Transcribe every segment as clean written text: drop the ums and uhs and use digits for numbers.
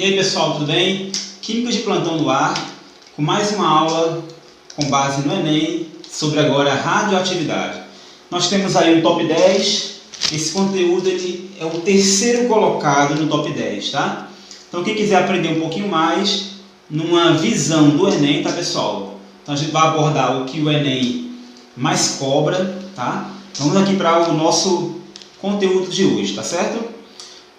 E aí pessoal, tudo bem? Química de plantão no ar, com mais uma aula com base no Enem sobre agora a radioatividade. Nós temos aí um top 10, esse conteúdo ele é o terceiro colocado no top 10, tá? Então quem quiser aprender um pouquinho mais, numa visão do Enem, tá pessoal? Então a gente vai abordar o que o Enem mais cobra, tá? Vamos aqui para o nosso conteúdo de hoje, tá certo?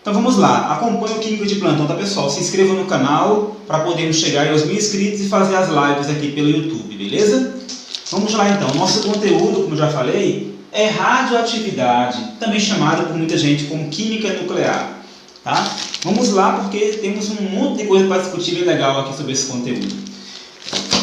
Então vamos lá, acompanhe o Química de Plantão, tá pessoal? Se inscreva no canal para podermos chegar aos 1000 inscritos e fazer as lives aqui pelo YouTube, beleza? Vamos lá então, nosso conteúdo, como já falei, é radioatividade, também chamado por muita gente como química nuclear, tá? Vamos lá porque temos um monte de coisa para discutir bem legal aqui sobre esse conteúdo.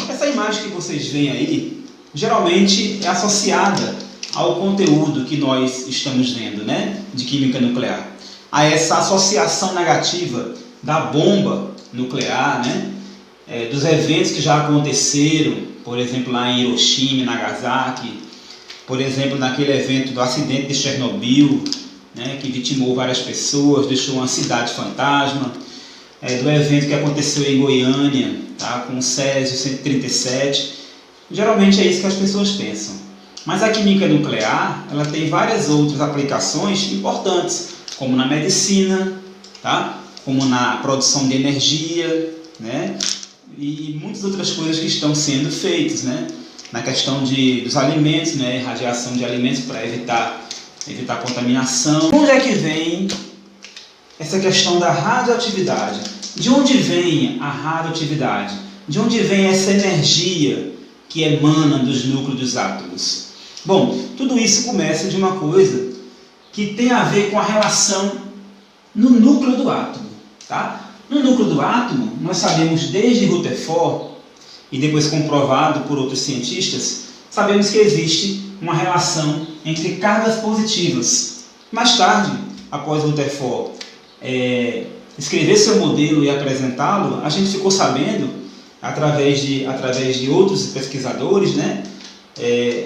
Essa imagem que vocês veem aí, geralmente é associada ao conteúdo que nós estamos vendo, né? De química nuclear. A essa associação negativa da bomba nuclear, né? Dos eventos que já aconteceram, por exemplo, lá em Hiroshima e Nagasaki, por exemplo, naquele evento do acidente de Chernobyl, né? Que vitimou várias pessoas, deixou uma cidade fantasma, do evento que aconteceu em Goiânia, tá? Com o Césio 137. Geralmente é isso que as pessoas pensam. Mas a química nuclear, ela tem várias outras aplicações importantes, como na medicina, tá? Como na produção de energia, né? E muitas outras coisas que estão sendo feitas, né? Na questão dos alimentos, né? Radiação de alimentos para evitar contaminação. Onde é que vem essa questão da radioatividade? De onde vem a radioatividade? De onde vem essa energia que emana dos núcleos dos átomos? Bom, tudo isso começa de uma coisa que tem a ver com a relação no núcleo do átomo, tá? No núcleo do átomo, nós sabemos desde Rutherford, e depois comprovado por outros cientistas, sabemos que existe uma relação entre cargas positivas. Mais tarde, após Rutherford escrever seu modelo e apresentá-lo, a gente ficou sabendo, através de outros pesquisadores, né?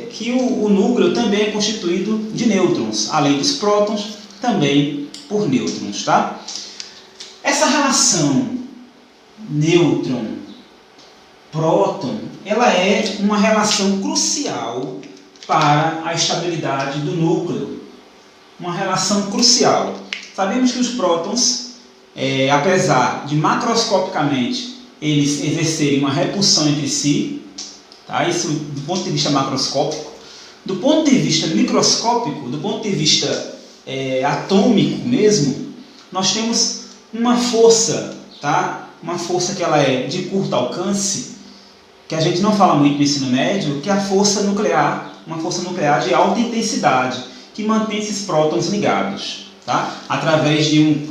Que o núcleo também é constituído de nêutrons, além dos prótons, também por nêutrons, tá? Essa relação nêutron-próton, ela é uma relação crucial para a estabilidade do núcleo, uma relação crucial. Sabemos que os prótons, apesar de macroscopicamente eles exercerem uma repulsão entre si, tá? Isso do ponto de vista macroscópico. Do ponto de vista microscópico, do ponto de vista atômico mesmo, nós temos uma força, tá? Uma força que ela é de curto alcance, que a gente não fala muito no ensino médio, que é a força nuclear, uma força nuclear de alta intensidade, que mantém esses prótons ligados, tá? Através de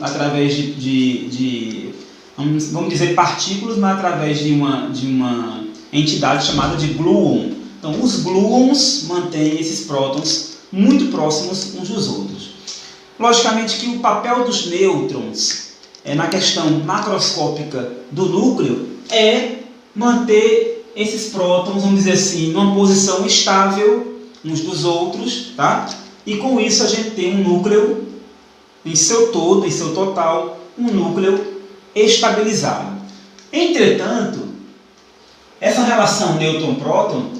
vamos dizer partículas, mas através de uma entidade chamada de gluon. Então, os gluons mantêm esses prótons muito próximos uns dos outros. Logicamente que o papel dos nêutrons na questão macroscópica do núcleo é manter esses prótons, vamos dizer assim, numa posição estável uns dos outros, tá? E com isso a gente tem um núcleo em seu todo, em seu total, um núcleo estabilizado. Entretanto, essa relação nêutron-próton,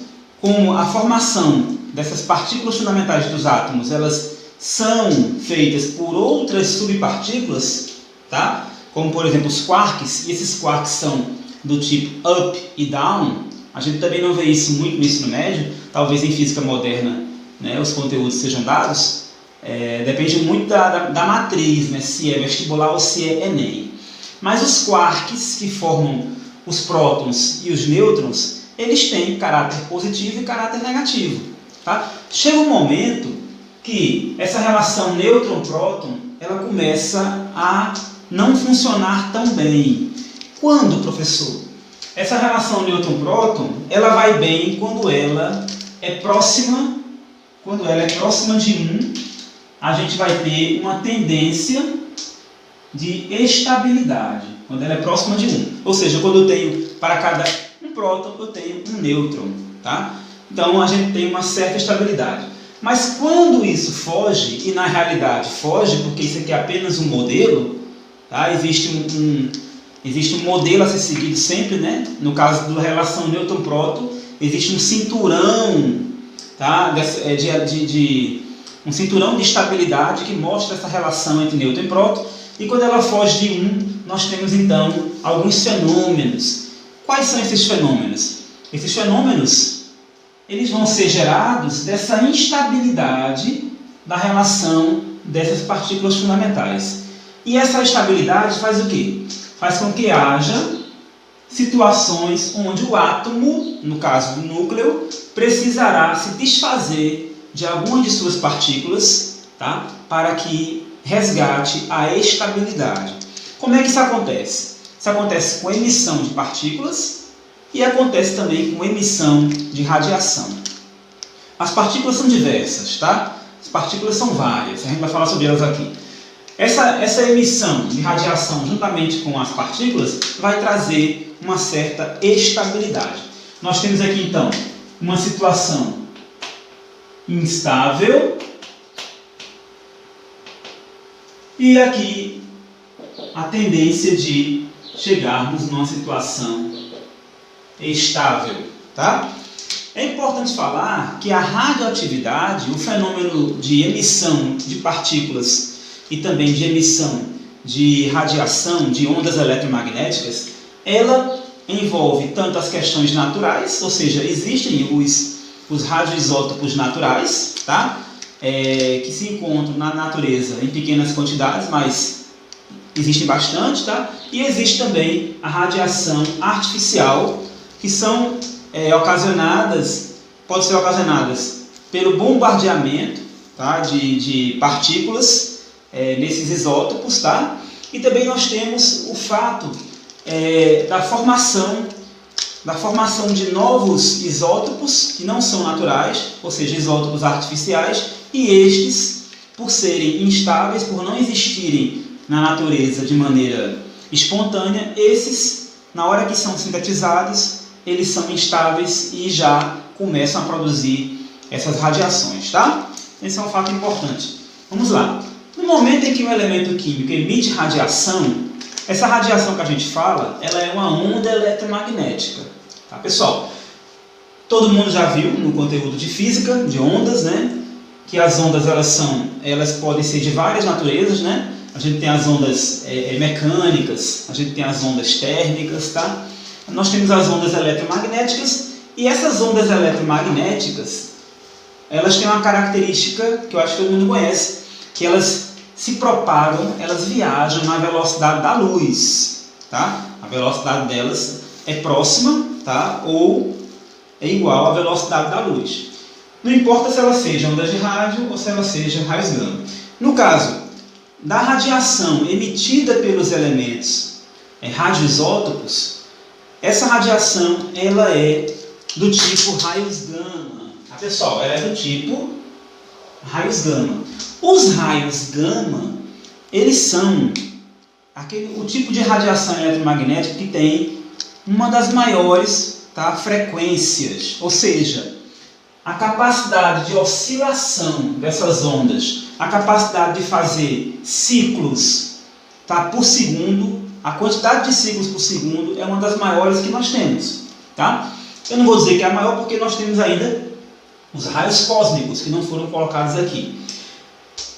como a formação dessas partículas fundamentais dos átomos, elas são feitas por outras subpartículas, tá? Como por exemplo os quarks, e esses quarks são do tipo up e down. A gente também não vê isso muito no ensino médio, talvez em física moderna, né, os conteúdos sejam dados. Depende muito da matriz, né, se é vestibular ou se é Enem. Mas os quarks que formam os prótons e os nêutrons, eles têm caráter positivo e caráter negativo, tá? Chega um momento que essa relação nêutron-próton ela começa a não funcionar tão bem. Quando, professor? Essa relação nêutron-próton ela vai bem quando ela é próxima de 1, a gente vai ter uma tendência de estabilidade, quando ela é próxima de 1. Ou seja, quando eu tenho para cada um próton, eu tenho um nêutron, tá? Então a gente tem uma certa estabilidade. Mas quando isso foge, e na realidade foge porque isso aqui é apenas um modelo, tá? Existe existe um modelo a ser seguido sempre, né? No caso da relação nêutron-próton, existe um cinturão, tá? Um cinturão de estabilidade que mostra essa relação entre nêutron e próton, e quando ela foge de 1, nós temos então alguns fenômenos. Quais são esses fenômenos? Esses fenômenos, eles vão ser gerados dessa instabilidade da relação dessas partículas fundamentais. E essa estabilidade faz o quê? Faz com que haja situações onde o átomo, no caso do núcleo, precisará se desfazer de alguma de suas partículas, tá? Para que resgate a estabilidade. Como é que isso acontece? Isso acontece com emissão de partículas e acontece também com emissão de radiação. As partículas são diversas, tá? As partículas são várias, a gente vai falar sobre elas aqui. Essa emissão de radiação juntamente com as partículas vai trazer uma certa estabilidade. Nós temos aqui então uma situação instável e aqui a tendência de chegarmos numa situação estável, tá? É importante falar que a radioatividade, o fenômeno de emissão de partículas e também de emissão de radiação, de ondas eletromagnéticas, ela envolve tanto as questões naturais, ou seja, existem os radioisótopos naturais, tá? Que se encontram na natureza em pequenas quantidades, mas existem bastante, tá? E existe também a radiação artificial, que são pode ser ocasionadas pelo bombardeamento, tá? de partículas nesses isótopos, tá? E também nós temos o fato da formação de novos isótopos que não são naturais, ou seja, isótopos artificiais, e estes, por serem instáveis, por não existirem na natureza de maneira espontânea, esses, na hora que são sintetizados, eles são instáveis e já começam a produzir essas radiações, tá? Esse é um fato importante. Vamos lá. No momento em que um elemento químico emite radiação, essa radiação que a gente fala, ela é uma onda eletromagnética, tá, pessoal? Todo mundo já viu no conteúdo de física, de ondas, né? Que as ondas elas podem ser de várias naturezas, né? A gente tem as ondas mecânicas, a gente tem as ondas térmicas, tá? Nós temos as ondas eletromagnéticas, e essas ondas eletromagnéticas, elas têm uma característica que eu acho que todo mundo conhece, que elas se propagam, elas viajam na velocidade da luz, tá? A velocidade delas é próxima, tá? Ou é igual à velocidade da luz. Não importa se elas sejam ondas de rádio ou se elas sejam raios gama. No caso da radiação emitida pelos elementos radioisótopos, essa radiação ela é do tipo raios gama. Tá, pessoal? Ela é do tipo raios gama. Os raios gama, eles são o tipo de radiação eletromagnética que tem uma das maiores, tá, frequências, ou seja, a capacidade de oscilação dessas ondas, a capacidade de fazer ciclos, tá, por segundo, a quantidade de ciclos por segundo é uma das maiores que nós temos, tá? Eu não vou dizer que é a maior porque nós temos ainda os raios cósmicos que não foram colocados aqui.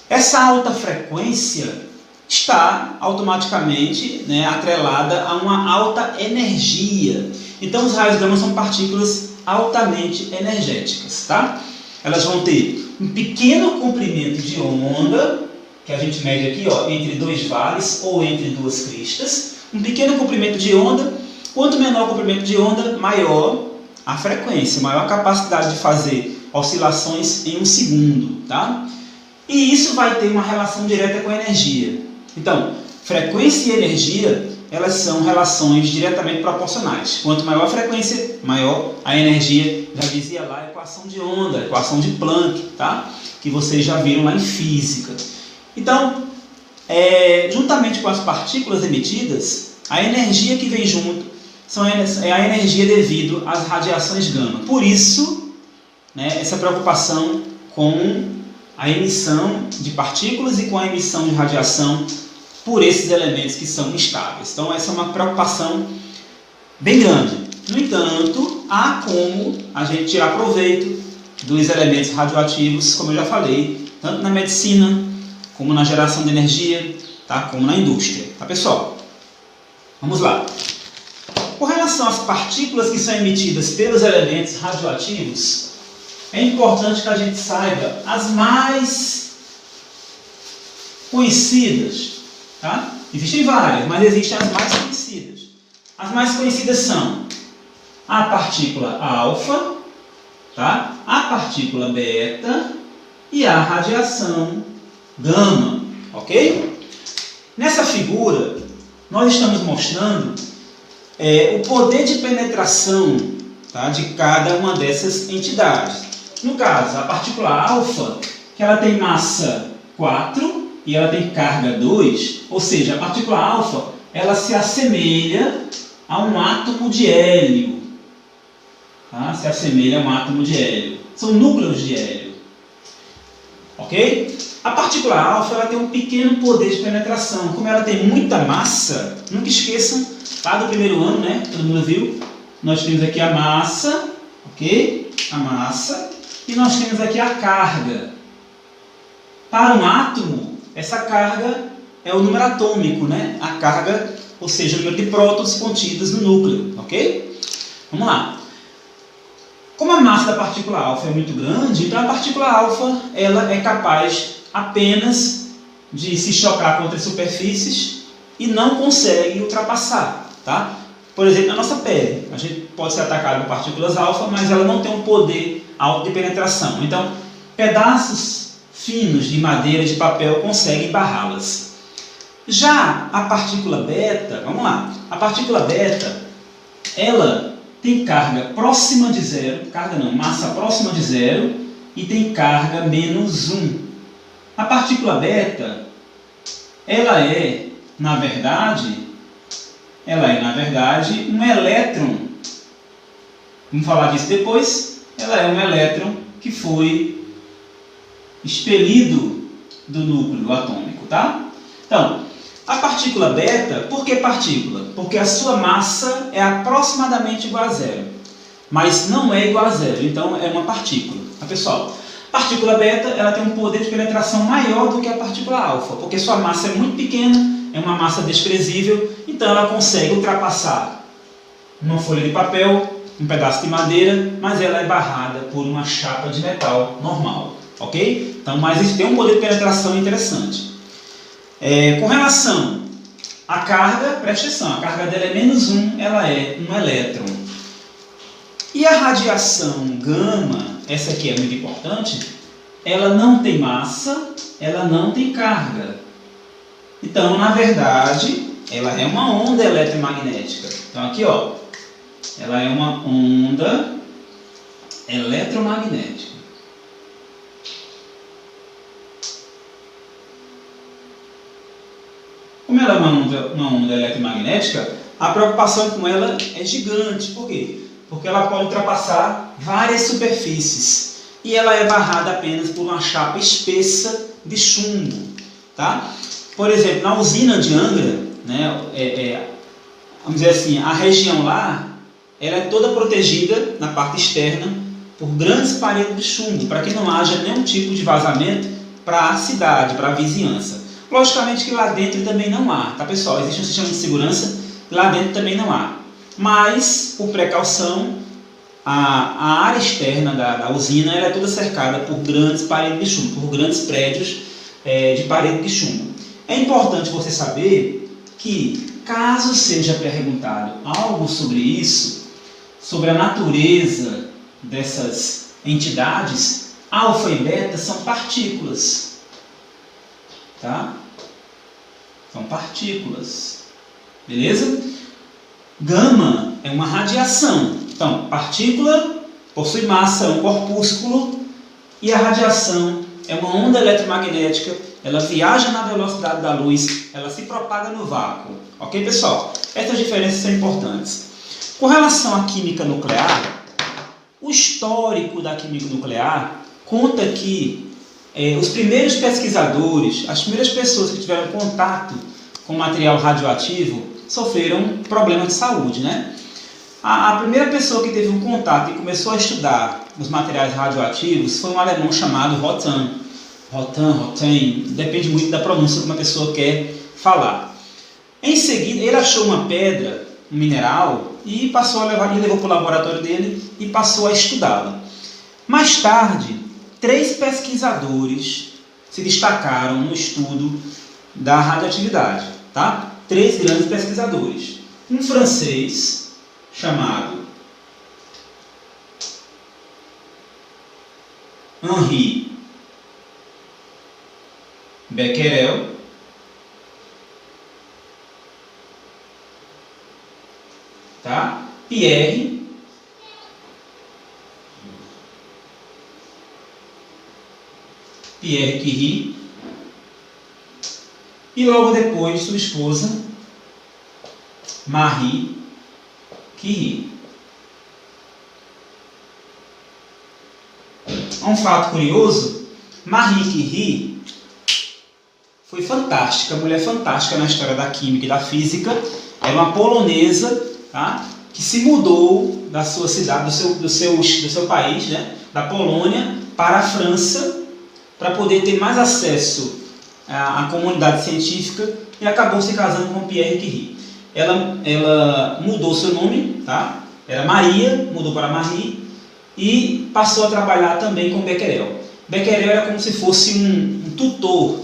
Essa alta frequência está automaticamente, né, atrelada a uma alta energia. Então os raios gama são partículas altamente energéticas, tá? Elas vão ter um pequeno comprimento de onda, que a gente mede aqui, ó, entre dois vales ou entre duas cristas. Um pequeno comprimento de onda. Quanto menor o comprimento de onda, maior a frequência, maior a capacidade de fazer oscilações em um segundo, tá? E isso vai ter uma relação direta com a energia. Então, frequência e energia, elas são relações diretamente proporcionais. Quanto maior a frequência, maior a energia. Já dizia lá a equação de onda, a equação de Planck, tá? Que vocês já viram lá em física. Então, juntamente com as partículas emitidas, a energia que vem junto é a energia devido às radiações gama. Por isso, né, essa preocupação com a emissão de partículas e com a emissão de radiação por esses elementos que são instáveis. Então essa é uma preocupação bem grande. No entanto, há como a gente tirar proveito dos elementos radioativos, como eu já falei, tanto na medicina, como na geração de energia, tá? Como na indústria. Tá, pessoal? Vamos lá. Com relação às partículas que são emitidas pelos elementos radioativos, é importante que a gente saiba as mais conhecidas. Tá? Existem várias, mas existem as mais conhecidas. As mais conhecidas são a partícula alfa, tá? A partícula beta e a radiação gama, ok? Nessa figura, nós estamos mostrando o poder de penetração, tá, de cada uma dessas entidades. No caso, a partícula alfa, que ela tem massa 4 e ela tem carga 2, ou seja, a partícula alfa, ela se assemelha a um átomo de hélio. Tá? Se assemelha a um átomo de hélio. São núcleos de hélio. Ok? A partícula alfa, ela tem um pequeno poder de penetração. Como ela tem muita massa, nunca esqueçam, lá do primeiro ano, né? Todo mundo viu? Nós temos aqui a massa, ok? A massa. E nós temos aqui a carga. Para um átomo, essa carga é o número atômico, né? A carga, ou seja, o número de prótons contidos no núcleo, ok? Vamos lá. Como a massa da partícula alfa é muito grande, então a partícula alfa ela é capaz apenas de se chocar contra as superfícies e não consegue ultrapassar, tá? Por exemplo, na nossa pele, a gente pode ser atacado por partículas alfa, mas ela não tem um poder alto de penetração. Então, pedaços finos de madeira e de papel conseguem barrá-las. Já a partícula beta, vamos lá, a partícula beta, ela tem carga próxima de zero, massa próxima de zero, e tem carga menos 1. A partícula beta, ela é, na verdade, um elétron. Vamos falar disso depois. Ela é um elétron que foi expelido do núcleo atômico, tá? Então, a partícula beta, por que partícula? Porque a sua massa é aproximadamente igual a zero, mas não é igual a zero, então é uma partícula. Tá, pessoal? A partícula beta ela tem um poder de penetração maior do que a partícula alfa, porque sua massa é muito pequena, é uma massa desprezível, então ela consegue ultrapassar uma folha de papel, um pedaço de madeira, mas ela é barrada por uma chapa de metal normal, ok? Então, mas isso tem um poder de penetração interessante. Com relação à carga, preste atenção, a carga dela é menos 1, ela é um elétron. E a radiação gama, essa aqui é muito importante, ela não tem massa, ela não tem carga. Então, na verdade, ela é uma onda eletromagnética. Então aqui, ó, ela é uma onda eletromagnética. Como ela é uma onda eletromagnética, a preocupação com ela é gigante. Por quê? Porque ela pode ultrapassar várias superfícies e ela é barrada apenas por uma chapa espessa de chumbo, tá? Por exemplo, na usina de Angra, né, vamos dizer assim, a região lá ela é toda protegida na parte externa por grandes paredes de chumbo, para que não haja nenhum tipo de vazamento para a cidade, para a vizinhança. Logicamente que lá dentro também não há, tá, pessoal? Existe um sistema de segurança, lá dentro também não há. Mas, por precaução, a área externa da usina ela é toda cercada por grandes paredes de chumbo, por grandes prédios de parede de chumbo. É importante você saber que, caso seja perguntado algo sobre isso, sobre a natureza dessas entidades, alfa e beta são partículas. Tá? São partículas. Beleza? Gama é uma radiação. Então, partícula possui massa, é um corpúsculo, e a radiação é uma onda eletromagnética, ela viaja na velocidade da luz, ela se propaga no vácuo. Ok, pessoal? Essas diferenças são importantes. Com relação à química nuclear, o histórico da química nuclear conta que os primeiros pesquisadores, as primeiras pessoas que tiveram contato com material radioativo sofreram problemas de saúde, né? A primeira pessoa que teve um contato e começou a estudar os materiais radioativos foi um alemão chamado Rotan, depende muito da pronúncia que uma pessoa quer falar. Em seguida, ele achou uma pedra, um mineral, e passou a levar, ele levou para o laboratório dele e passou a estudá-la. Mais tarde, 3 pesquisadores se destacaram no estudo da radioatividade, tá? 3 grandes pesquisadores. Um francês chamado Henri Becquerel, tá? Pierre Curie e logo depois sua esposa Marie Curie. Um fato curioso, Marie Curie foi fantástica, mulher fantástica na história da química e da física. Era uma polonesa, tá? Que se mudou da sua cidade, do seu país, né? Da Polônia, para a França, para poder ter mais acesso à comunidade científica, e acabou se casando com Pierre Curie. Ela mudou seu nome, tá? Era Maria, mudou para Marie, e passou a trabalhar também com Becquerel. Becquerel era como se fosse um tutor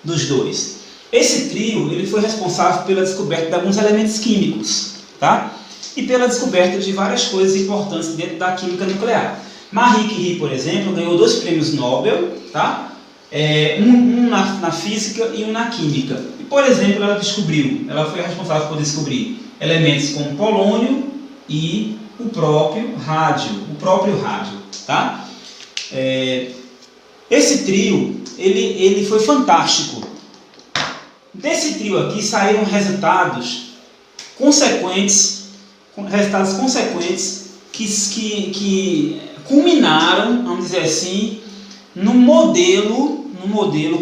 dos dois. Esse trio ele foi responsável pela descoberta de alguns elementos químicos, tá? E pela descoberta de várias coisas importantes dentro da química nuclear. Marie Curie, por exemplo, ganhou 2 prêmios Nobel, tá? Um na física e um na química. E, por exemplo, ela foi responsável por descobrir elementos como polônio e o próprio rádio, tá? Esse trio, ele foi fantástico. Desse trio aqui saíram resultados consequentes que culminaram, vamos dizer assim, num modelo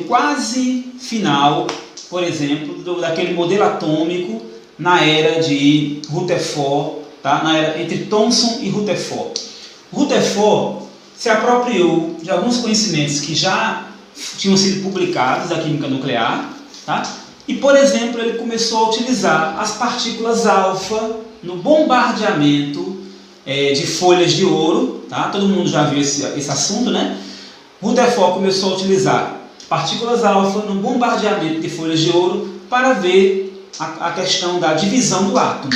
quase final, por exemplo, daquele modelo atômico na era de Rutherford, tá? Na era entre Thomson e Rutherford. Rutherford se apropriou de alguns conhecimentos que já tinham sido publicados da química nuclear, tá? E, por exemplo, ele começou a utilizar as partículas alfa no bombardeamento de folhas de ouro, tá? Todo mundo já viu esse assunto, né? Rutherford começou a utilizar partículas alfa no bombardeamento de folhas de ouro para ver a questão da divisão do átomo.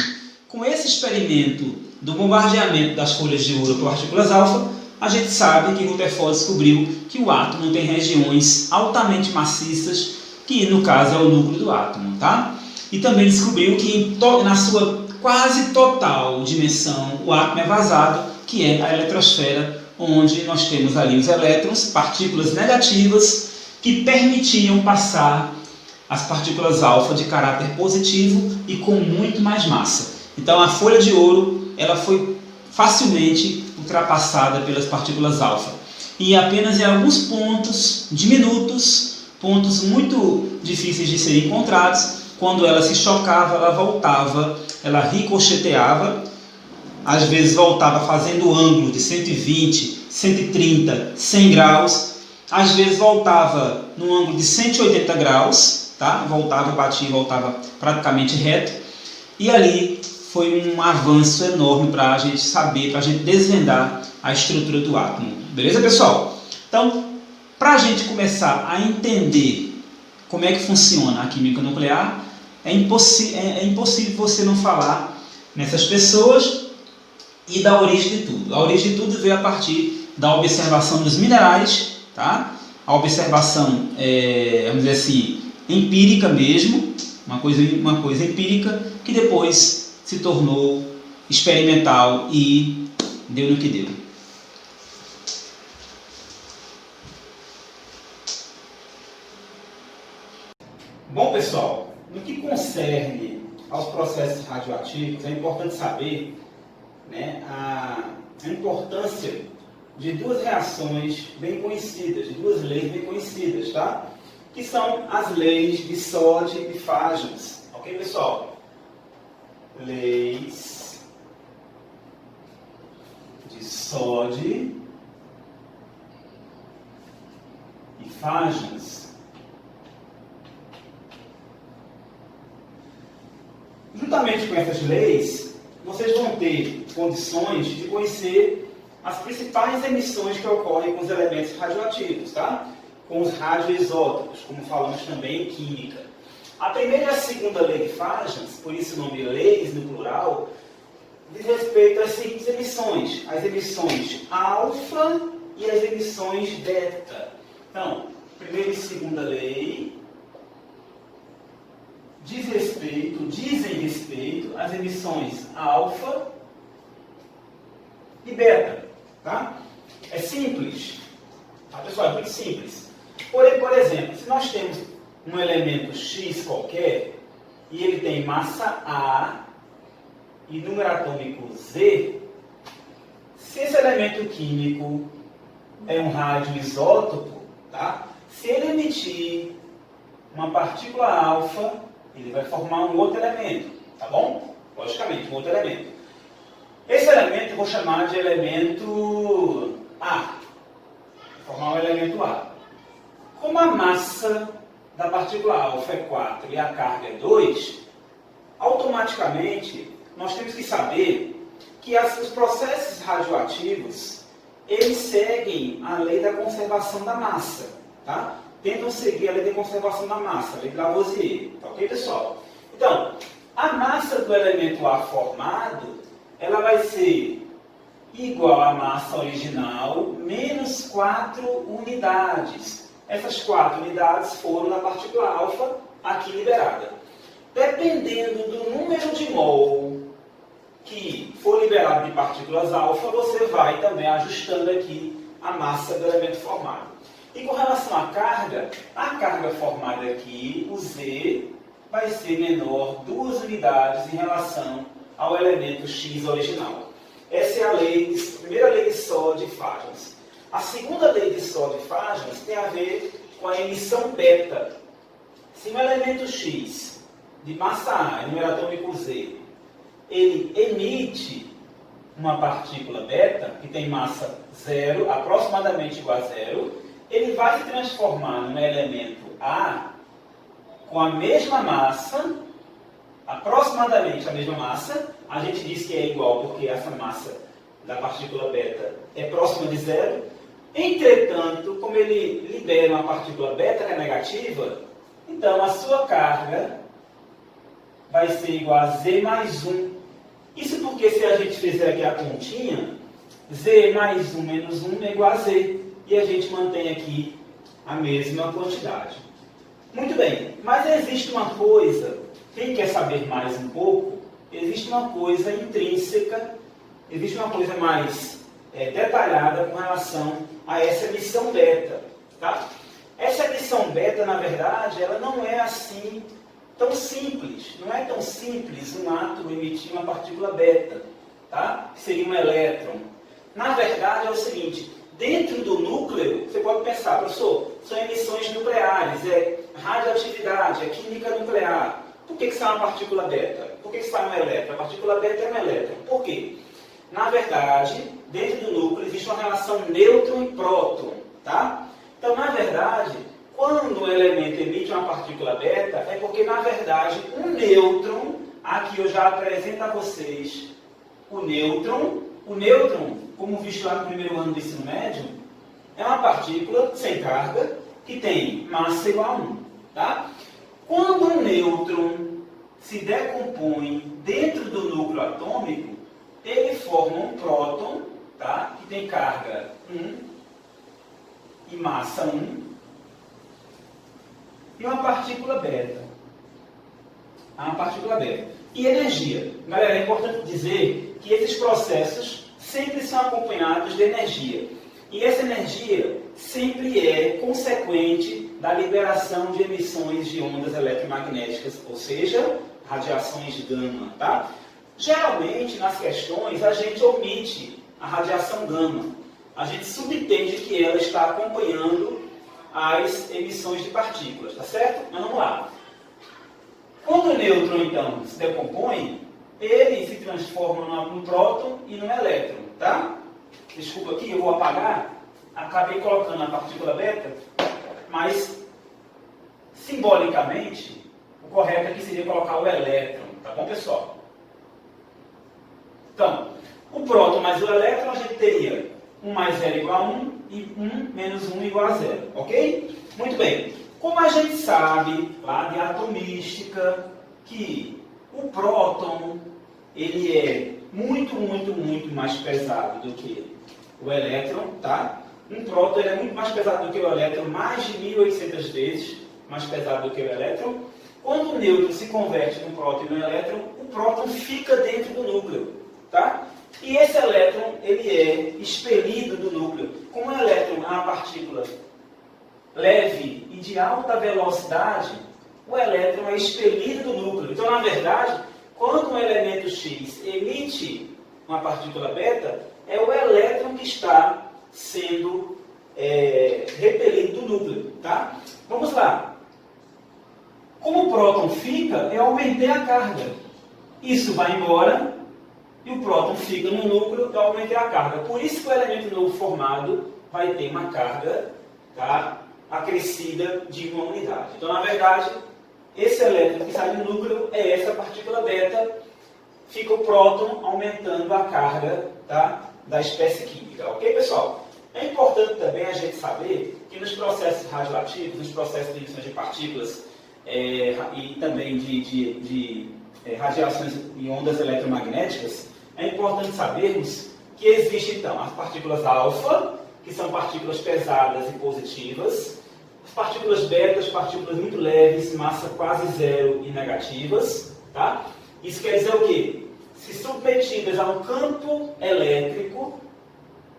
Com esse experimento do bombardeamento das folhas de ouro por partículas alfa, a gente sabe que Rutherford descobriu que o átomo tem regiões altamente maciças, que no caso é o núcleo do átomo, tá? E também descobriu que na sua quase total dimensão o átomo é vazado, que é a eletrosfera, onde nós temos ali os elétrons, partículas negativas, que permitiam passar as partículas alfa de caráter positivo e com muito mais massa. Então a folha de ouro ela foi facilmente ultrapassada pelas partículas alfa. E apenas em alguns pontos diminutos, pontos muito difíceis de serem encontrados, quando ela se chocava, ela voltava, ela ricocheteava, às vezes voltava fazendo ângulo de 120, 130, 100 graus, às vezes voltava no ângulo de 180 graus, tá? Batia e voltava praticamente reto, e ali foi um avanço enorme para a gente saber, para a gente desvendar a estrutura do átomo. Beleza, pessoal? Então, para a gente começar a entender como é que funciona a química nuclear, é impossível você não falar nessas pessoas e da origem de tudo. A origem de tudo veio a partir da observação dos minerais, tá? A observação, vamos dizer assim, empírica mesmo, uma coisa empírica, que depois se tornou experimental e deu no que deu. Bom, pessoal, no que concerne aos processos radioativos, é importante saber, né, a importância de 2 reações bem conhecidas, de 2 leis bem conhecidas, tá? que são as leis de Soddy e Fajans. Ok, pessoal? Leis de Soddy e Fajans. Juntamente com essas leis, vocês vão ter condições de conhecer as principais emissões que ocorrem com os elementos radioativos, tá? Com os radioisótopos, como falamos também em química. A primeira e a segunda lei de Fajans, por isso o nome leis no plural, diz respeito às seguintes emissões: as emissões alfa e as emissões beta. Então, primeira e segunda lei dizem respeito às emissões alfa e beta. Tá? É simples. Tá, pessoal? É muito simples. Porém, por exemplo, se nós temos um elemento X qualquer e ele tem massa A e número atômico Z, se esse elemento químico é um radioisótopo, tá? Se ele emitir uma partícula alfa, ele vai formar um outro elemento, tá bom? Logicamente, um outro elemento. Esse elemento eu vou chamar de elemento A. Vou formar um elemento A. Como a massa da partícula alfa é 4 e a carga é 2, automaticamente nós temos que saber que os processos radioativos, eles seguem a lei da conservação da massa, tá? Tentam seguir a lei de conservação da massa, a lei de Lavoisier, tá ok, pessoal? Então, a massa do elemento A formado, ela vai ser igual à massa original menos 4 unidades. Essas 4 unidades foram da partícula alfa aqui liberada. Dependendo do número de mol que for liberado de partículas alfa, você vai também ajustando aqui a massa do elemento formado. E com relação à carga formada aqui, o Z, vai ser menor 2 unidades em relação ao elemento X original. Essa é a primeira lei de Soddy e Fajans. A segunda lei de Soddy e Fajans tem a ver com a emissão beta. Se um elemento X de massa A e número atômico Z, ele emite uma partícula beta, que tem massa 0, aproximadamente igual a 0, ele vai se transformar num elemento A com a mesma massa, aproximadamente a mesma massa. A gente diz que é igual porque essa massa da partícula beta é próxima de 0. Entretanto, como ele libera uma partícula beta que é negativa, então a sua carga vai ser igual a Z mais 1. Isso porque se a gente fizer aqui a continha, Z mais 1 menos 1 é igual a Z. E a gente mantém aqui a mesma quantidade. Muito bem, mas existe uma coisa, quem quer saber mais um pouco, existe uma coisa intrínseca, existe uma coisa mais detalhada com relação a essa emissão beta. Tá? Essa emissão beta, na verdade, ela não é assim tão simples. Não é tão simples um átomo emitir uma partícula beta, tá? Que seria um elétron. Na verdade, é o seguinte: dentro do núcleo, você pode pensar, professor, são emissões nucleares, é radioatividade, é química nuclear. Por que está uma partícula beta? Por que está um elétron? A partícula beta é um elétron. Por quê? Na verdade, dentro do núcleo existe uma relação nêutron e próton, tá? Então, na verdade, quando um elemento emite uma partícula beta, é porque, na verdade, um nêutron, aqui eu já apresento a vocês o nêutron, como visto lá no primeiro ano do ensino médio, é uma partícula sem carga que tem massa igual a 1. Tá? Quando um nêutron se decompõe dentro do núcleo atômico, ele forma um próton, tá? Que tem carga 1 e massa 1, e uma partícula beta. E energia. Galera, é importante dizer que esses processos sempre são acompanhados de energia. E essa energia sempre é consequente da liberação de emissões de ondas eletromagnéticas, ou seja, radiações gama. Tá? Geralmente, nas questões, a gente omite a radiação gama. A gente subentende que ela está acompanhando as emissões de partículas, tá certo? Mas vamos lá. Quando o nêutron, então, se decompõe, ele se transforma num próton e num elétron, tá? Desculpa aqui, eu vou apagar. Acabei colocando a partícula beta, mas simbolicamente, o correto aqui seria colocar o elétron, tá bom, pessoal? Então, o próton mais o elétron, a gente teria 1 mais 0 igual a 1 e 1 menos 1 igual a 0, ok? Muito bem. Como a gente sabe, lá de atomística, que o próton, ele é muito mais pesado do que o elétron, tá? Um próton ele é muito mais pesado do que o elétron, mais de 1800 vezes mais pesado do que o elétron. Quando o nêutron se converte num próton e num elétron, o próton fica dentro do núcleo, tá? E esse elétron, ele é expelido do núcleo. Como o elétron é uma partícula leve e de alta velocidade, o elétron é expelido do núcleo. Então, na verdade, quando um elemento X emite uma partícula beta, é o elétron que está sendo repelido do núcleo, tá? Vamos lá. Como o próton fica, eu aumentei a carga. Isso vai embora e o próton fica no núcleo, eu aumentei a carga. Por isso que o elemento novo formado vai ter uma carga, tá, acrescida de uma unidade. Então, na verdade, esse elétron que sai do núcleo é essa partícula beta, fica o próton aumentando a carga, tá, da espécie química. Ok, pessoal? É importante também a gente saber que nos processos radioativos, nos processos de emissão de partículas e também de radiações e ondas eletromagnéticas, é importante sabermos que existem, então, as partículas alfa, que são partículas pesadas e positivas, as partículas beta, as partículas muito leves, massa quase zero e negativas, tá? Isso quer dizer o quê? Se submetidas a um campo elétrico,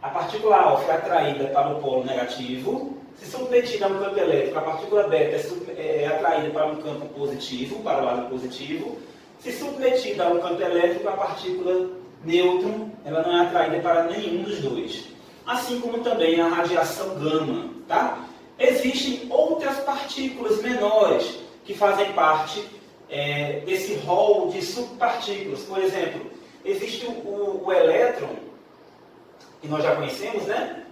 a partícula alfa é atraída para o polo negativo. Se submetida a um campo elétrico, a partícula beta é atraída para um campo positivo, para o lado positivo. Se submetida a um campo elétrico, a partícula nêutron, ela não é atraída para nenhum dos dois. Assim como também a radiação gama, tá? Existem outras partículas menores que fazem parte desse rol de subpartículas. Por exemplo, existe o elétron, que nós já conhecemos, né?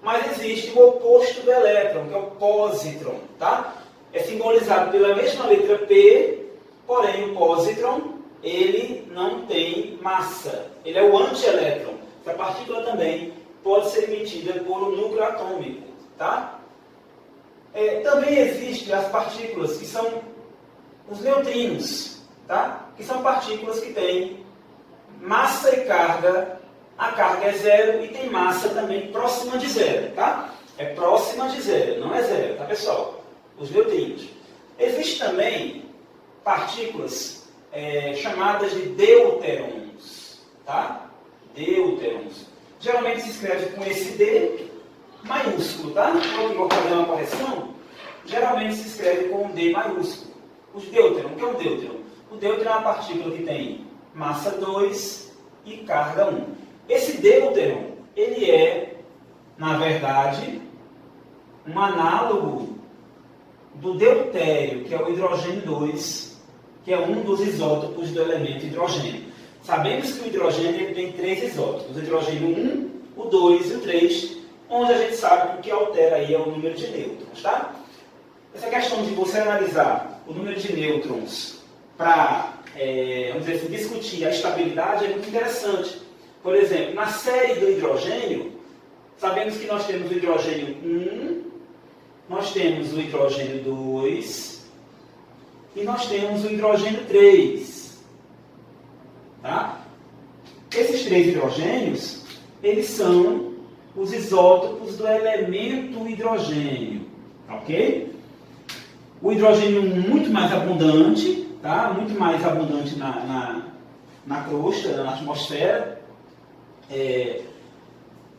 Mas existe o oposto do elétron, que é o positron, tá? É simbolizado pela mesma letra P, porém o positron, ele não tem massa. Ele é o antielétron. Essa partícula também pode ser emitida por um núcleo atômico, tá? Também existem as partículas que são os neutrinos, tá? Que são partículas que têm massa e carga. A carga é zero e tem massa também próxima de zero, tá? É próxima de zero, não é zero, tá, pessoal? Os neutrinos. Existem também partículas chamadas de deuterons, tá? Deuterons. Geralmente se escreve com esse D maiúsculo, tá? Vou fazer uma correção. Geralmente se escreve com um D maiúsculo. Os deuterons, o que é um deuteron? O deuteron é uma partícula que tem massa 2 e carga 1. Esse deuteron, ele é, na verdade, um análogo do deutério, que é o hidrogênio 2, que é um dos isótopos do elemento hidrogênio. Sabemos que o hidrogênio ele tem 3 isótopos, o hidrogênio 1, o 2 e o 3, onde a gente sabe que o que altera aí é o número de nêutrons, tá? Essa questão de você analisar o número de nêutrons para, vamos dizer assim, discutir a estabilidade é muito interessante. Por exemplo, na série do hidrogênio, sabemos que nós temos o hidrogênio 1, nós temos o hidrogênio 2 e nós temos o hidrogênio 3. Tá? Esses 3 hidrogênios, eles são os isótopos do elemento hidrogênio. Ok? O hidrogênio 1 muito mais abundante, tá? Muito mais abundante na crosta, na atmosfera.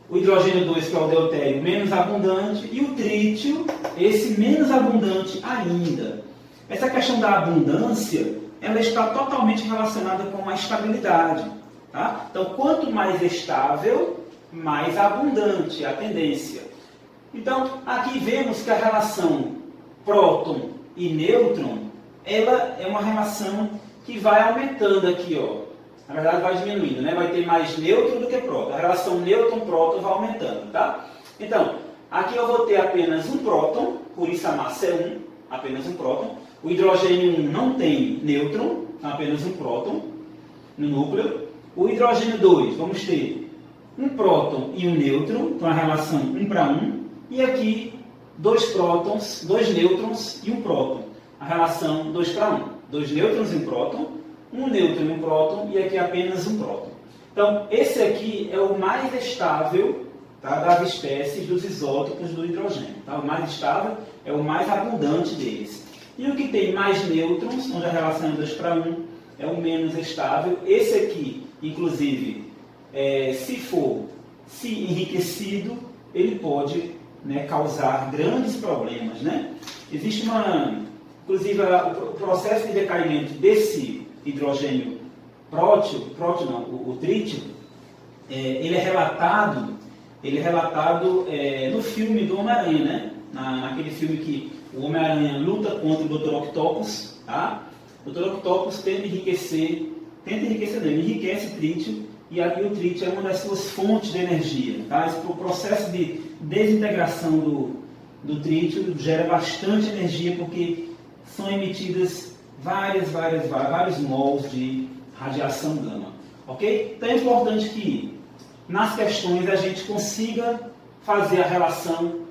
O hidrogênio 2, que é o deutério, menos abundante, e o trítio, esse menos abundante ainda. Essa questão da abundância, ela está totalmente relacionada com a estabilidade. Tá? Então, quanto mais estável, mais abundante é a tendência. Então, aqui vemos que a relação próton e nêutron, ela é uma relação que vai aumentando aqui, ó. Na verdade, vai diminuindo, né? Vai ter mais nêutron do que próton. A relação nêutron-próton vai aumentando, tá? Então, aqui eu vou ter apenas um próton, por isso a massa é 1, apenas um próton. O hidrogênio 1 não tem nêutron, então apenas um próton no núcleo. O hidrogênio 2, vamos ter um próton e um nêutron, então a relação 1 para 1. E aqui, dois prótons, dois nêutrons e um próton. A relação 2 para 1. Dois nêutrons e um próton, um nêutron e um próton, e aqui apenas um próton. Então, esse aqui é o mais estável, tá, das espécies dos isótopos do hidrogênio. Tá? O mais estável é o mais abundante deles. E o que tem mais nêutrons, onde a relação é 2 para 1, é o menos estável. Esse aqui, inclusive, se enriquecido, ele pode, né, causar grandes problemas, né? Existe inclusive o processo de decaimento desse hidrogênio o trítio, ele é relatado no filme do Homem-Aranha, né? Naquele filme que o Homem-Aranha luta contra o Dr. Octopus, tá? O Dr. Octopus tenta enriquecer, ele enriquece trítio, e aqui o trítio é uma das suas fontes de energia, tá? O processo de desintegração do trítio gera bastante energia, porque são emitidas vários mols de radiação gama, ok? Então é importante que nas questões a gente consiga fazer a relação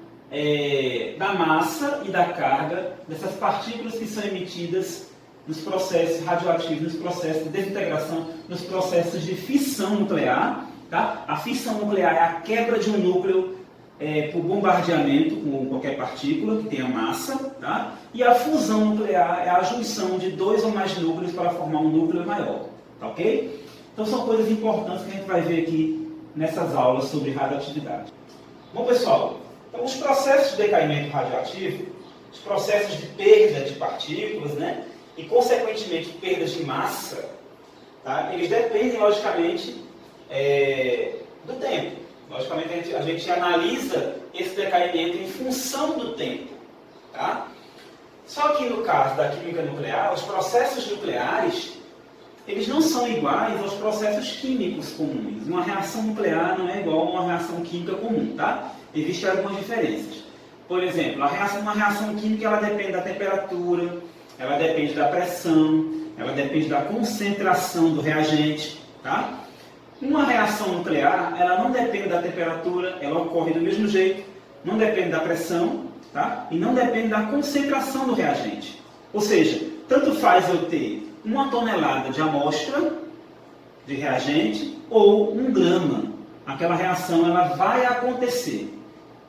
da massa e da carga dessas partículas que são emitidas nos processos radioativos, nos processos de desintegração, nos processos de fissão nuclear. Tá? A fissão nuclear é a quebra de um núcleo por bombardeamento com qualquer partícula que tenha massa, tá? E a fusão nuclear é a junção de dois ou mais núcleos para formar um núcleo maior, tá, ok? Então são coisas importantes que a gente vai ver aqui nessas aulas sobre radioatividade. Bom, pessoal, então os processos de decaimento radioativo, os processos de perda de partículas, né, e consequentemente perdas de massa, tá, eles dependem logicamente do tempo. Logicamente, a gente analisa esse decaimento em função do tempo. Tá? Só que no caso da química nuclear, os processos nucleares, eles não são iguais aos processos químicos comuns. Uma reação nuclear não é igual a uma reação química comum. Tá? Existem algumas diferenças. Por exemplo, uma reação química ela depende da temperatura, ela depende da pressão, ela depende da concentração do reagente. Tá? Uma reação nuclear, ela não depende da temperatura, ela ocorre do mesmo jeito, não depende da pressão, tá? E não depende da concentração do reagente. Ou seja, tanto faz eu ter 1 tonelada de amostra de reagente ou 1 grama. Aquela reação ela vai acontecer.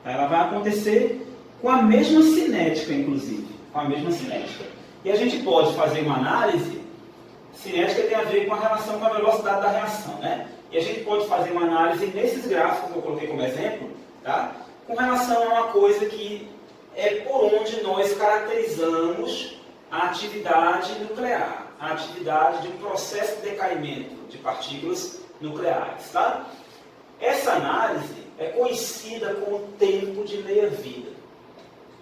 Tá? Ela vai acontecer com a mesma cinética, inclusive. Com a mesma cinética. E a gente pode fazer uma análise. Cinética tem a ver com a relação com a velocidade da reação, né? E a gente pode fazer uma análise nesses gráficos que eu coloquei como exemplo, tá? Com relação a uma coisa que é por onde nós caracterizamos a atividade nuclear, a atividade de um processo de decaimento de partículas nucleares. Tá? Essa análise é conhecida como tempo de meia-vida.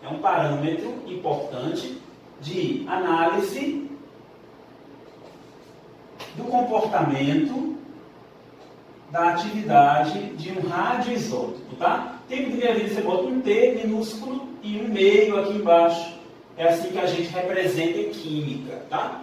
É um parâmetro importante de análise do comportamento da atividade de um radioisótopo, tá? Tempo de meia-vida, você bota um T minúsculo e um meio aqui embaixo. É assim que a gente representa em química, tá?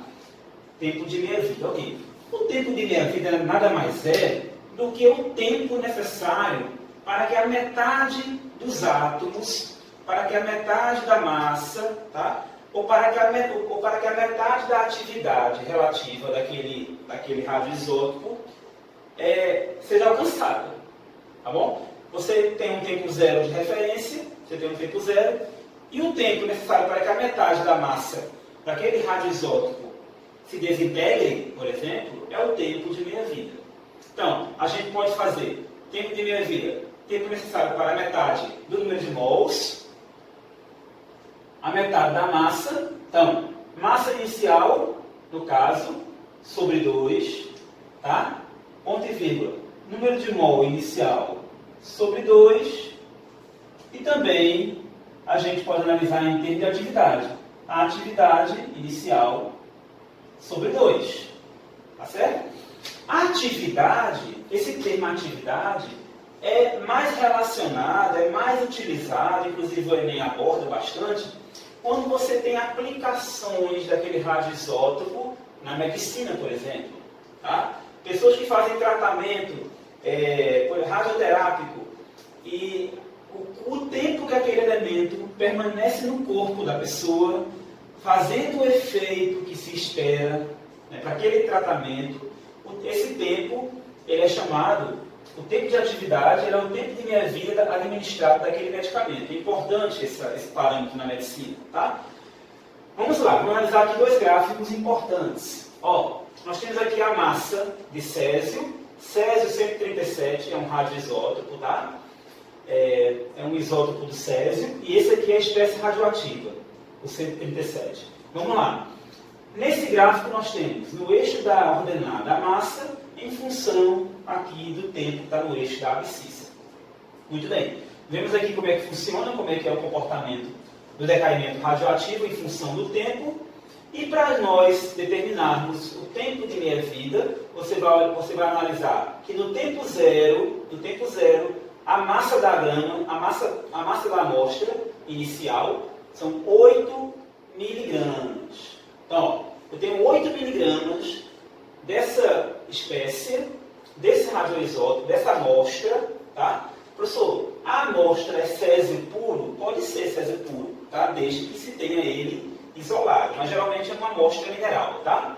Tempo de meia-vida, ok. O tempo de meia-vida nada mais é do que o tempo necessário para que a metade dos átomos, para que a metade da massa, tá? Ou para que a metade da atividade relativa daquele radioisótopo seja alcançada, tá bom? Você tem um tempo zero de referência, você tem um tempo zero, e o tempo necessário para que a metade da massa daquele radioisótopo se desintegre, por exemplo, é o tempo de meia-vida. Então, a gente pode fazer tempo de meia-vida, tempo necessário para a metade do número de mols, a metade da massa. Então, massa inicial, no caso, sobre 2, tá? Ponto e vírgula. Número de mol inicial sobre 2. E também também a gente pode analisar em termos de atividade. A atividade inicial sobre 2. Tá certo? A atividade, esse termo atividade, é mais relacionado, é mais utilizado, inclusive o Enem aborda bastante, quando você tem aplicações daquele radioisótopo na medicina, por exemplo. Tá? Pessoas que fazem tratamento radioterápico e o tempo que aquele elemento permanece no corpo da pessoa, fazendo o efeito que se espera, né, para aquele tratamento, esse tempo ele é chamado, o tempo de atividade ele é o tempo de meia-vida administrado daquele medicamento. É importante esse parâmetro na medicina. Tá? Vamos lá, vamos analisar aqui 2 gráficos importantes. Ó, nós temos aqui a massa de césio. Césio 137 é um radioisótopo, tá? É um isótopo do césio, e esse aqui é a espécie radioativa, o 137. Vamos lá. Nesse gráfico nós temos no eixo da ordenada a massa em função aqui do tempo que está no eixo da abscissa. Muito bem. Vemos aqui como é que funciona, como é que é o comportamento do decaimento radioativo em função do tempo. E para nós determinarmos o tempo de meia-vida, você vai analisar que no tempo zero, a massa da grama, a massa da amostra inicial são 8 miligramas. Então, eu tenho 8 miligramas dessa espécie, desse radioisótopo, dessa amostra, tá? Professor, a amostra é césio puro? Pode ser césio puro, tá? Desde que se tenha ele isolado, mas geralmente é uma amostra mineral, tá?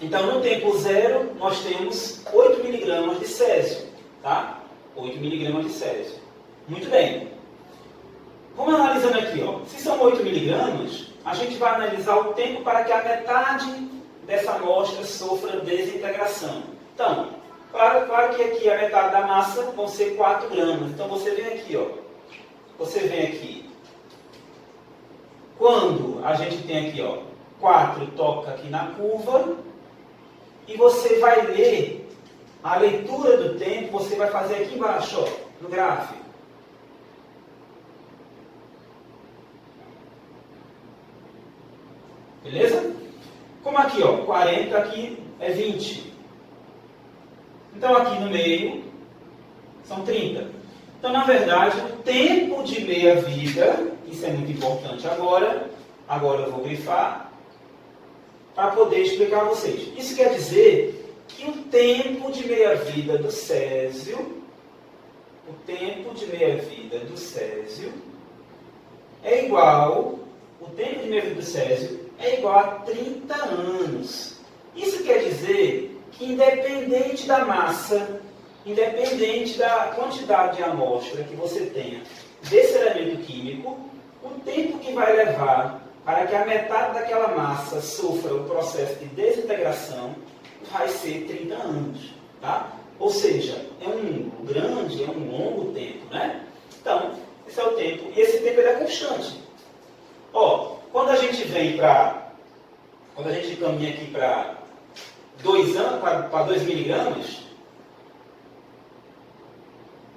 Então, no tempo zero, nós temos 8 miligramas de césio, tá? 8 miligramas de césio. Muito bem. Vamos analisando aqui, ó. Se são 8 miligramas, a gente vai analisar o tempo para que a metade dessa amostra sofra desintegração. Então, claro que aqui a metade da massa vão ser 4 gramas. Então, você vem aqui, ó. Você vem aqui. Quando a gente tem aqui, ó, 4 toca aqui na curva, e você vai ler a leitura do tempo, você vai fazer aqui embaixo, ó, no gráfico. Beleza? Como aqui, ó, 40 aqui é 20. Então aqui no meio são 30. Então, na verdade, o tempo de meia-vida, isso é muito importante agora eu vou grifar, para poder explicar a vocês. Isso quer dizer que o tempo de meia-vida do césio, é igual, o tempo de meia-vida do césio é igual a 30 anos. Isso quer dizer que independente da massa, independente da quantidade de amostra que você tenha desse elemento químico, o tempo que vai levar para que a metade daquela massa sofra o processo de desintegração vai ser 30 anos. Tá? Ou seja, é um longo tempo. Né? Então, esse é o tempo. E esse tempo ele é constante. Ó, quando a gente caminha aqui para 2 anos, para 2 miligramas,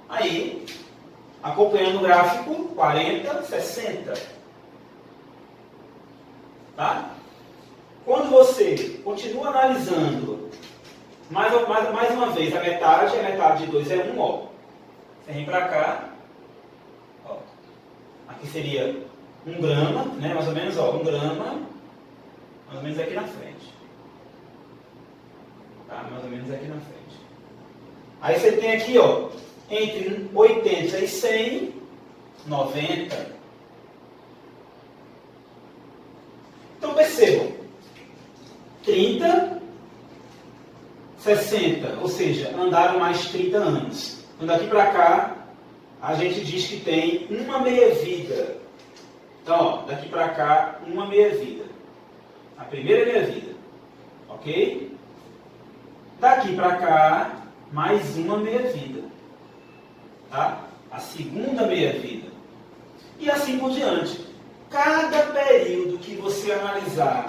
aí, acompanhando o gráfico, 40, 60. Tá? Quando você continua analisando, mais uma vez, a metade de 2 é 1, ó. Você vem para cá, ó. Aqui seria 1 grama, né? Mais ou menos, ó, 1 grama, mais ou menos aqui na frente. Tá? Mais ou menos aqui na frente. Aí você tem aqui, ó, entre 80 e 100, 90. Então percebam, 30, 60, ou seja, andaram mais 30 anos. Então daqui para cá, a gente diz que tem uma meia-vida. Então, ó, daqui para cá, uma meia-vida. A primeira meia-vida. Ok? Daqui para cá, mais uma meia-vida. Tá? A segunda meia-vida. E assim por diante. Cada período que você analisar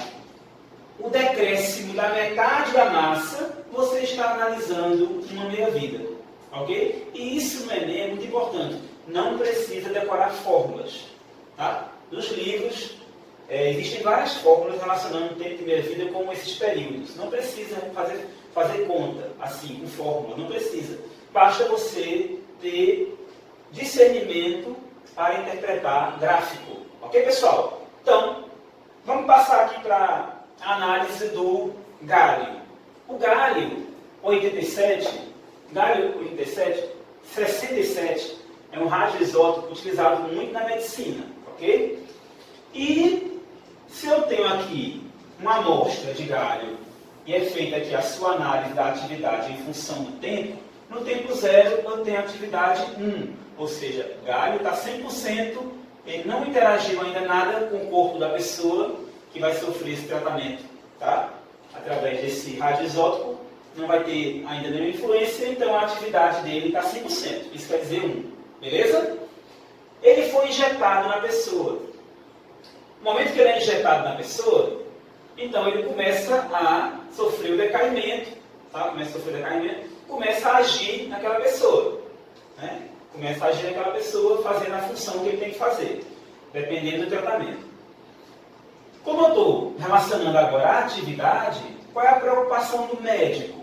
o decréscimo da metade da massa, você está analisando uma meia-vida. ok? E isso no Enem é muito importante. Não precisa decorar fórmulas. Tá? Nos livros, existem várias fórmulas relacionando o tempo de meia-vida com esses períodos. Não precisa fazer conta, assim, com fórmula. Não precisa. Basta você ter discernimento para interpretar gráfico. Ok, pessoal? Então, vamos passar aqui para a análise do galho. O galho 67, 67 é um radioisótopo utilizado muito na medicina, ok? E se eu tenho aqui uma amostra de galho e é feita aqui a sua análise da atividade em função do tempo, no tempo 0 eu tenho atividade 1, ou seja, galho está 100%, ele não interagiu ainda nada com o corpo da pessoa que vai sofrer esse tratamento, tá? Através desse radioisótopo, não vai ter ainda nenhuma influência, então a atividade dele está 100%, isso quer dizer 1, beleza? Ele foi injetado na pessoa. No momento que ele é injetado na pessoa, então ele começa a sofrer o decaimento, tá? Começa a agir naquela pessoa, né? Começa a agir naquela pessoa fazendo a função que ele tem que fazer, dependendo do tratamento. Como eu estou relacionando agora a atividade, qual é a preocupação do médico?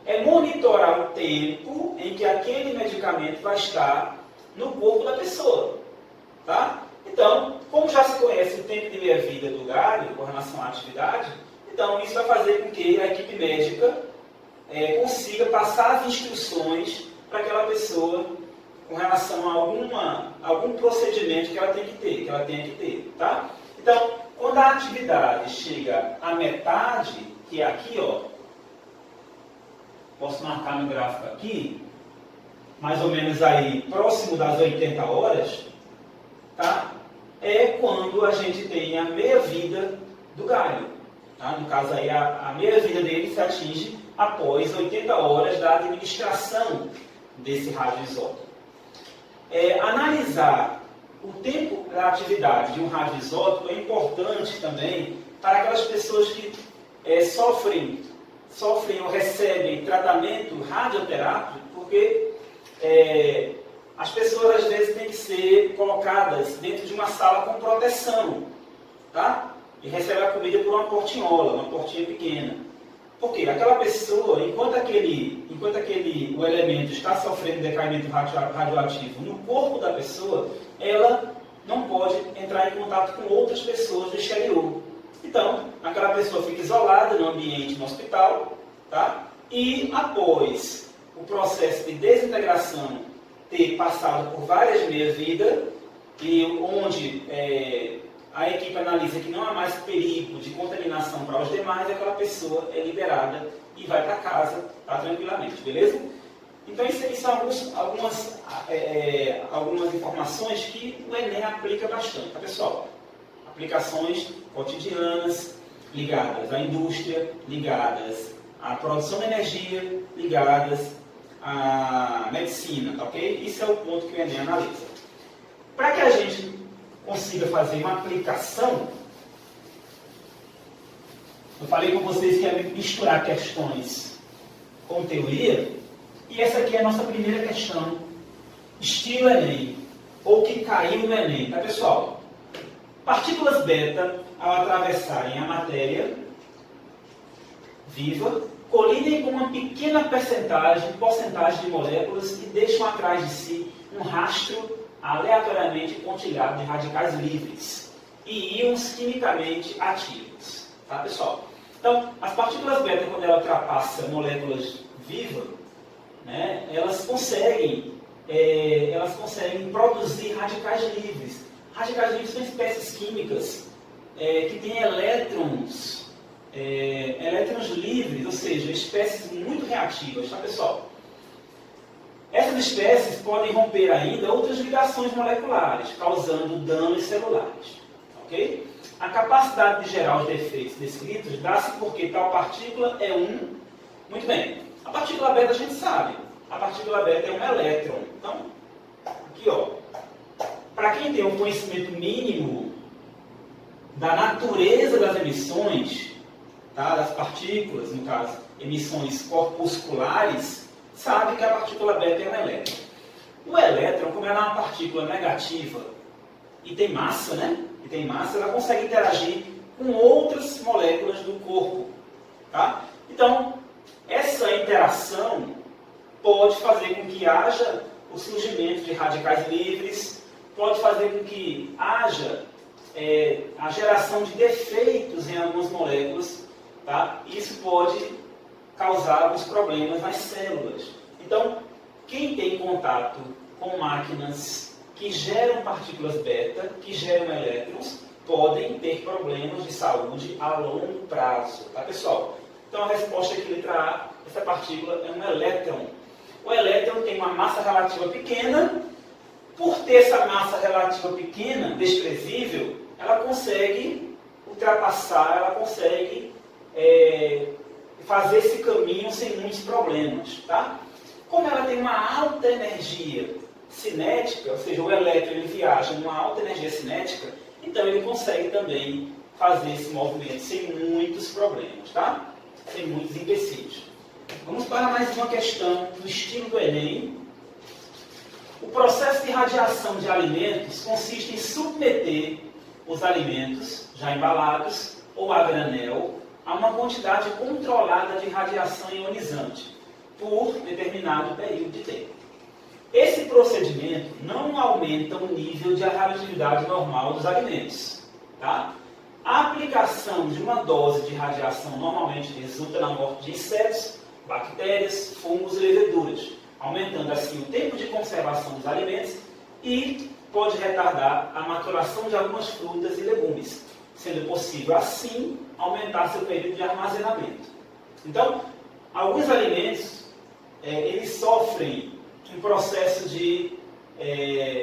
É monitorar o tempo em que aquele medicamento vai estar no corpo da pessoa. Tá? Então, como já se conhece o tempo de meia-vida do galho com relação à atividade, então isso vai fazer com que a equipe médica consiga passar as instruções para aquela pessoa com relação a algum procedimento que ela tem que ter. Tá? Então, quando a atividade chega à metade, que é aqui, ó, posso marcar no gráfico aqui, mais ou menos aí próximo das 80 horas, tá? É quando a gente tem a meia-vida do galho. Tá? No caso aí, a meia-vida dele se atinge após 80 horas da administração desse radioisótopo. Analisar o tempo da atividade de um radioisótopo é importante também para aquelas pessoas que sofrem ou recebem tratamento radioterápico, porque as pessoas às vezes têm que ser colocadas dentro de uma sala com proteção, tá? E recebem a comida por uma portinhola, uma portinha pequena. Por quê? Aquela pessoa, enquanto o elemento está sofrendo decaimento radioativo no corpo da pessoa, ela não pode entrar em contato com outras pessoas do exterior. Então, aquela pessoa fica isolada no ambiente no hospital, tá? E após o processo de desintegração ter passado por várias meias-vidas, e onde a equipe analisa que não há mais perigo de contaminação para os demais, aquela pessoa é liberada e vai para casa, tá, tranquilamente, beleza? Então, isso são algumas informações que o Enem aplica bastante, tá, pessoal? Aplicações cotidianas, ligadas à indústria, ligadas à produção de energia, ligadas à medicina, tá, ok? Isso é o ponto que o Enem analisa. Para que a gente consiga fazer uma aplicação, eu falei com vocês que ia misturar questões com teoria, e essa aqui é a nossa primeira questão, estilo Enem, ou que caiu no Enem, tá, pessoal? Partículas beta, ao atravessarem a matéria viva, colidem com uma pequena porcentagem de moléculas e deixam atrás de si um rastro aleatoriamente pontilhado de radicais livres e íons quimicamente ativos. Tá, pessoal? Então, as partículas beta, quando ela ultrapassa moléculas vivas, né, elas conseguem produzir radicais livres. Radicais livres são espécies químicas que têm elétrons livres, ou seja, espécies muito reativas, tá, pessoal? Essas espécies podem romper ainda outras ligações moleculares, causando danos celulares, ok? A capacidade de gerar os defeitos descritos dá-se porque tal partícula é Muito bem, a partícula beta a gente sabe, a partícula beta é um elétron. Então, aqui, ó, para quem tem um conhecimento mínimo da natureza das emissões, tá, das partículas, no caso, emissões corpusculares, sabe que a partícula beta é um elétron. O elétron, como ela é uma partícula negativa e tem massa, né? E tem massa, ela consegue interagir com outras moléculas do corpo, tá? Então, essa interação pode fazer com que haja o surgimento de radicais livres, pode fazer com que haja a geração de defeitos em algumas moléculas, tá? Isso pode causar alguns problemas nas células. Então, quem tem contato com máquinas que geram partículas beta, que geram elétrons, podem ter problemas de saúde a longo prazo, tá, pessoal? Então, a resposta aqui, letra A, essa partícula é um elétron. O elétron tem uma massa relativa pequena. Por ter essa massa relativa pequena, desprezível, ela consegue ultrapassar, ela consegue fazer esse caminho sem muitos problemas, tá? Como ela tem uma alta energia cinética, ou seja, o elétron ele viaja numa alta energia cinética, então ele consegue também fazer esse movimento sem muitos problemas, tá? Sem muitos empecilhos. Vamos para mais uma questão do estilo do Enem. O processo de radiação de alimentos consiste em submeter os alimentos já embalados ou a granel a uma quantidade controlada de radiação ionizante por determinado período de tempo. Esse procedimento não aumenta o nível de radioatividade normal dos alimentos, tá? A aplicação de uma dose de radiação normalmente resulta na morte de insetos, bactérias, fungos e leveduras, aumentando assim o tempo de conservação dos alimentos e pode retardar a maturação de algumas frutas e legumes, sendo possível assim aumentar seu período de armazenamento. Então, alguns alimentos eles sofrem um processo de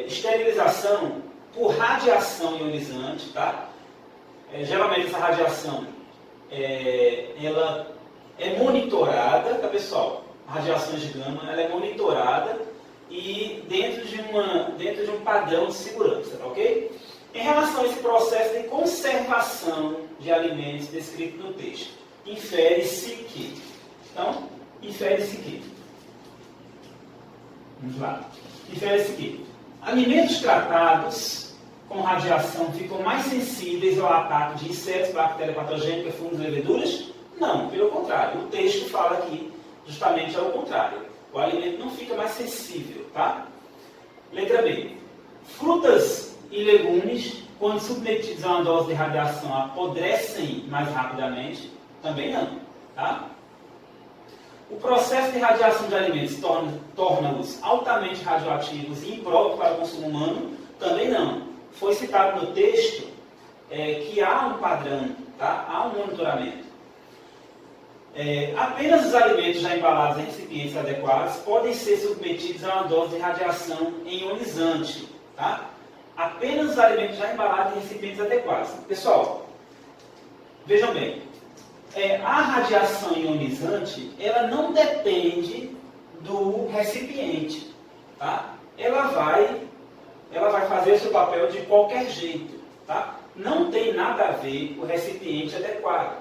esterilização por radiação ionizante, tá? Geralmente essa radiação ela é monitorada, tá, pessoal? A radiação de gama ela é monitorada e dentro de um padrão de segurança, tá ok? Em relação a esse processo de conservação de alimentos descrito no texto, infere-se que, então, infere-se que, vamos lá, infere-se que alimentos tratados com radiação ficam mais sensíveis ao ataque de insetos, bactérias patogênicas, fungos e leveduras? Não, pelo contrário, o texto fala aqui justamente ao contrário. O alimento não fica mais sensível, tá? Letra B. Frutas e legumes, quando submetidos a uma dose de radiação, apodrecem mais rapidamente? Também não, tá? O processo de radiação de alimentos torna-os altamente radioativos e impróprios para o consumo humano? Também não. Foi citado no texto que há um padrão, tá? Há um monitoramento. Apenas os alimentos já embalados em recipientes adequados podem ser submetidos a uma dose de radiação ionizante, tá? Apenas os alimentos já embalados em recipientes adequados. Pessoal, vejam bem, a radiação ionizante, ela não depende do recipiente, tá? Ela vai fazer o seu papel de qualquer jeito, tá? Não tem nada a ver com o recipiente adequado,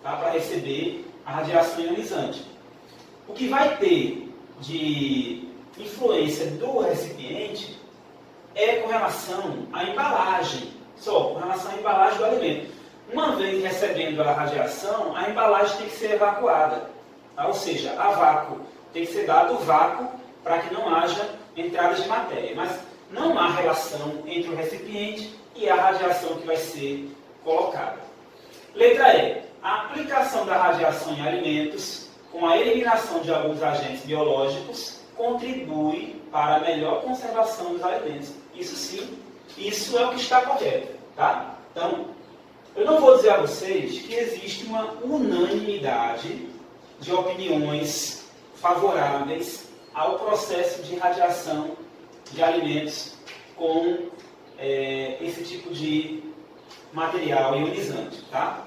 tá? Para receber a radiação ionizante. O que vai ter de influência do recipiente é com relação à embalagem, só com relação à embalagem do alimento. Uma vez recebendo a radiação, a embalagem tem que ser evacuada, tá? Ou seja, a vácuo, tem que ser dado o vácuo para que não haja entradas de matéria, mas não há relação entre o recipiente e a radiação que vai ser colocada. Letra E. A aplicação da radiação em alimentos, com a eliminação de alguns agentes biológicos, contribui para a melhor conservação dos alimentos. Isso sim, isso é o que está correto, tá? Então, eu não vou dizer a vocês que existe uma unanimidade de opiniões favoráveis ao processo de radiação de alimentos com esse tipo de material ionizante, tá?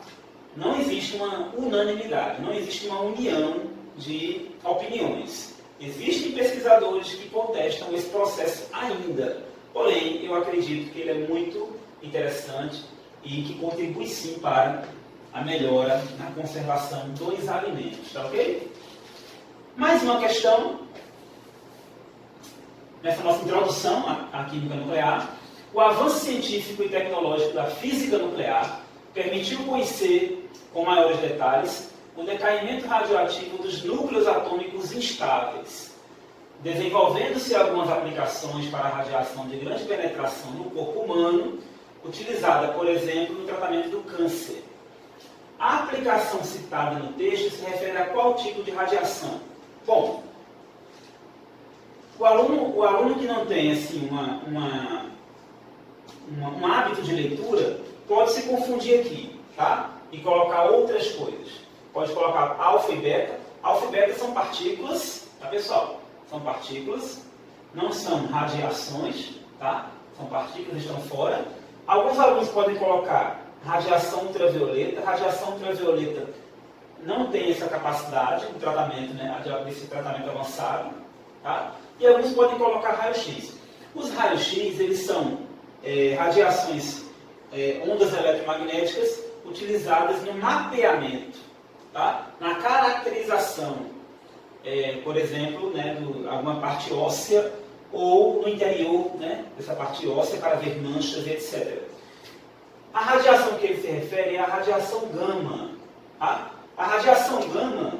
Não existe uma unanimidade, não existe uma união de opiniões. Existem pesquisadores que contestam esse processo ainda, porém, eu acredito que ele é muito interessante e que contribui sim para a melhora na conservação dos alimentos, tá ok? Mais uma questão, nessa nossa introdução à química nuclear. O avanço científico e tecnológico da física nuclear permitiu conhecer, com maiores detalhes, o decaimento radioativo dos núcleos atômicos instáveis, desenvolvendo-se algumas aplicações para a radiação de grande penetração no corpo humano, utilizada, por exemplo, no tratamento do câncer. A aplicação citada no texto se refere a qual tipo de radiação? Bom, o aluno que não tem assim, um hábito de leitura pode se confundir aqui, tá? E colocar outras coisas. Pode colocar alfa e beta. Alfa e beta são partículas, tá, pessoal? São partículas, não são radiações, tá? São partículas, estão fora. Alguns alunos podem colocar radiação ultravioleta. Radiação ultravioleta não tem essa capacidade de tratamento, né, desse tratamento avançado, tá? E alguns podem colocar raio-x. Os raios-x, eles são radiações, ondas eletromagnéticas utilizadas no mapeamento, tá? Na caracterização, por exemplo, né, de alguma parte óssea ou no interior, né, dessa parte óssea para ver manchas, etc. A radiação que ele se refere é a radiação gama. Tá? A radiação gama,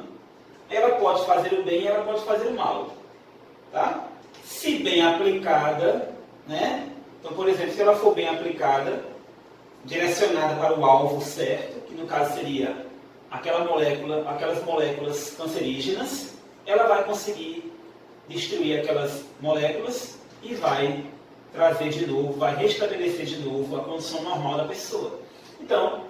ela pode fazer o bem e ela pode fazer o mal. Tá? Se bem aplicada, né? Então, por exemplo, se ela for bem aplicada, direcionada para o alvo certo, que no caso seria aquelas moléculas cancerígenas, ela vai conseguir destruir aquelas moléculas e vai trazer de novo, vai restabelecer de novo a condição normal da pessoa. Então,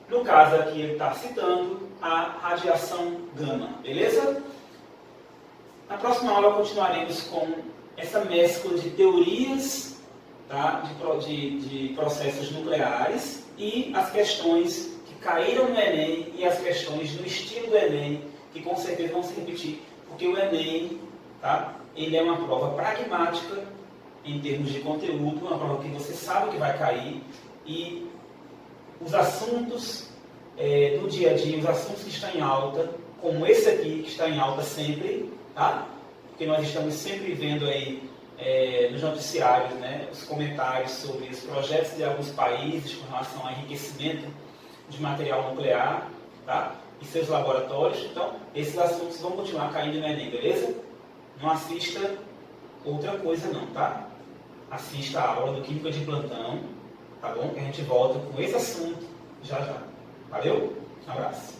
no caso aqui ele está citando a radiação gama, beleza? Na próxima aula continuaremos com essa mescla de teorias, tá, de processos nucleares e as questões que caíram no Enem e as questões do estilo do Enem, que com certeza vão se repetir, porque o Enem, tá, ele é uma prova pragmática em termos de conteúdo, uma prova que você sabe que vai cair, e os assuntos do dia a dia, os assuntos que estão em alta, como esse aqui, que está em alta sempre, tá? Porque nós estamos sempre vendo aí nos noticiários, né, os comentários sobre os projetos de alguns países com relação ao enriquecimento de material nuclear, tá? E seus laboratórios. Então, esses assuntos vão continuar caindo no Enem, beleza? Não assista outra coisa não, tá? Assista a aula do Química de Plantão, tá bom? Que a gente volta com esse assunto já já. Valeu? Um abraço.